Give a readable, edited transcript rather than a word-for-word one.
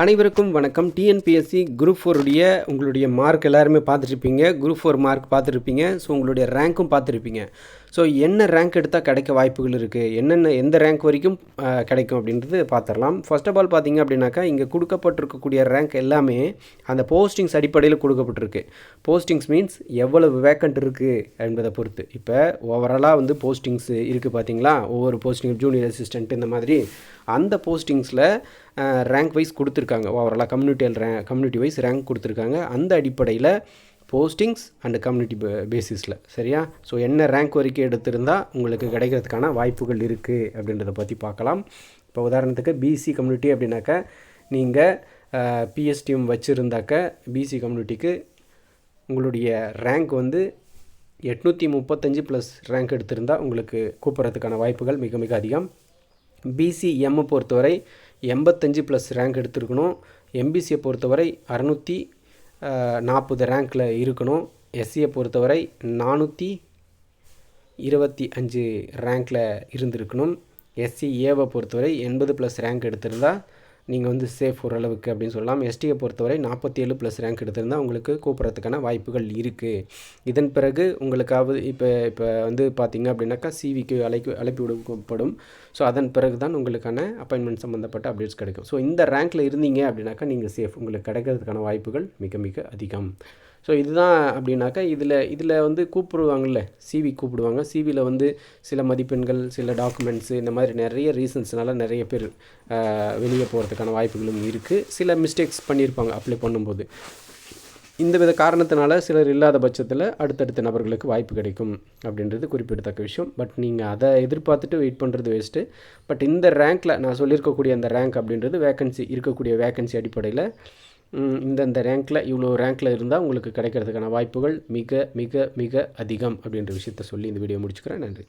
அனைவருக்கும் வணக்கம். TNPSC group 4 உடைய உங்களுடைய மார்க் எல்லாருமே பார்த்துருப்பீங்க. குரூப் 4 மார்க் பார்த்துருப்பீங்க. ஸோ உங்களுடைய ரேங்க்கும் பார்த்துருப்பீங்க. ஸோ என்ன ரேங்க் எடுத்தால் கிடைக்க வாய்ப்புகள் இருக்குது, எந்த ரேங்க் வரைக்கும் கிடைக்கும் அப்படின்றது பார்த்துடலாம். ஃபர்ஸ்ட் ஆஃப் ஆல் பார்த்தீங்க அப்படின்னாக்கா, இங்கே கொடுக்கப்பட்டிருக்கக்கூடிய ரேங்க் எல்லாமே அந்த போஸ்டிங்ஸ் அடிப்படையில் கொடுக்கப்பட்டிருக்கு. போஸ்டிங்ஸ் மீன்ஸ் எவ்வளவு வேக்கண்ட் இருக்குது என்பதை பொறுத்து. இப்போ ஓவராலாக வந்து போஸ்டிங்ஸ் இருக்குது பார்த்தீங்களா, ஒவ்வொரு போஸ்டிங் ஜூனியர் அசிஸ்டன்ட் இந்த மாதிரி அந்த போஸ்டிங்ஸில் ரேங்க் வைஸ் கொடுத்துருக்காங்க. ஓவராலாக கம்யூனிட்டி வைஸ் ரேங்க் கொடுத்துருக்காங்க. அந்த அடிப்படையில் போஸ்டிங்ஸ் அண்டு கம்யூனிட்டி பேசிஸில் சரியா. ஸோ என்ன ரேங்க் வரைக்கும் எடுத்திருந்தால் உங்களுக்கு கிடைக்கிறதுக்கான வாய்ப்புகள் இருக்குது அப்படின்றத பற்றி பார்க்கலாம். இப்போ உதாரணத்துக்கு பிசி கம்யூனிட்டி அப்படின்னாக்கா, நீங்கள் பிஎஸ்டிஎம் வச்சுருந்தாக்க பிசி கம்யூனிட்டிக்கு உங்களுடைய ரேங்க் வந்து 835 ப்ளஸ் ரேங்க் எடுத்திருந்தால் உங்களுக்கு கூப்பிட்றதுக்கான வாய்ப்புகள் மிக மிக அதிகம். பிசிஎம்மை பொறுத்தவரை 85 ப்ளஸ் ரேங்க் எடுத்துருக்கணும். எம்பிசியை பொறுத்தவரை 640 ரேங்க்கில் இருக்கணும். எஸ்சியை பொறுத்தவரை 425 ரேங்க்கில் இருந்திருக்கணும். எஸ்சிஏவை பொறுத்தவரை 80 ப்ளஸ் ரேங்க் எடுத்திருந்தால் நீங்கள் வந்து சேஃப் ஓரளவுக்கு அப்படின்னு சொல்லலாம். எஸ்டியை பொறுத்தவரை 47 ப்ளஸ் ரேங்க் எடுத்திருந்தால் உங்களுக்கு கூப்பிட்றதுக்கான வாய்ப்புகள் இருக்குது. இதன் பிறகு உங்களுக்காவது இப்போ வந்து பார்த்திங்க அப்படின்னாக்கா சிவிக்கு அழைப்பு விடுக்கப்படும். ஸோ அதன் பிறகு தான் உங்களுக்கான அப்பாயின்மெண்ட் சம்மந்தப்பட்ட அப்டேட்ஸ் கிடைக்கும். ஸோ இந்த ரேங்க்கில் இருந்தீங்க அப்படின்னாக்கா நீங்கள் சேஃப், உங்களுக்கு கிடைக்கிறதுக்கான வாய்ப்புகள் மிக மிக அதிகம். ஸோ இதுதான் அப்படின்னாக்கா இதில் வந்து கூப்பிடுவாங்கள்ல, சிவி கூப்பிடுவாங்க. சிவியில் வந்து சில மதிப்பெண்கள், சில டாக்குமெண்ட்ஸு, இந்த மாதிரி நிறைய ரீசன்ஸ்னால நிறைய பேர் வெளியே போகிறதுக்கான வாய்ப்புகளும் இருக்குது. சில மிஸ்டேக்ஸ் பண்ணியிருப்பாங்க அப்ளை பண்ணும்போது. இந்த வித காரணத்தினால சிலர் இல்லாத பட்சத்தில் அடுத்தடுத்த நபர்களுக்கு வாய்ப்பு கிடைக்கும் அப்படின்றது குறிப்பிடத்தக்க விஷயம். பட் நீங்கள் அதை எதிர்பார்த்துட்டு வெயிட் பண்ணுறது வேஸ்ட்டு. பட் இந்த ரேங்க்கில் நான் சொல்லியிருக்கக்கூடிய அந்த ரேங்க் அப்படின்றது இருக்கக்கூடிய வேக்கன்சி அடிப்படையில் இந்த ரேங்க்கில் இவ்வளோ ரேங்க்கில் இருந்தால் உங்களுக்கு கிடைக்கிறதுக்கான வாய்ப்புகள் மிக மிக மிக அதிகம் அப்படின்ற விஷயத்த சொல்லி இந்த வீடியோ முடிச்சுக்கிறேன். நன்றி.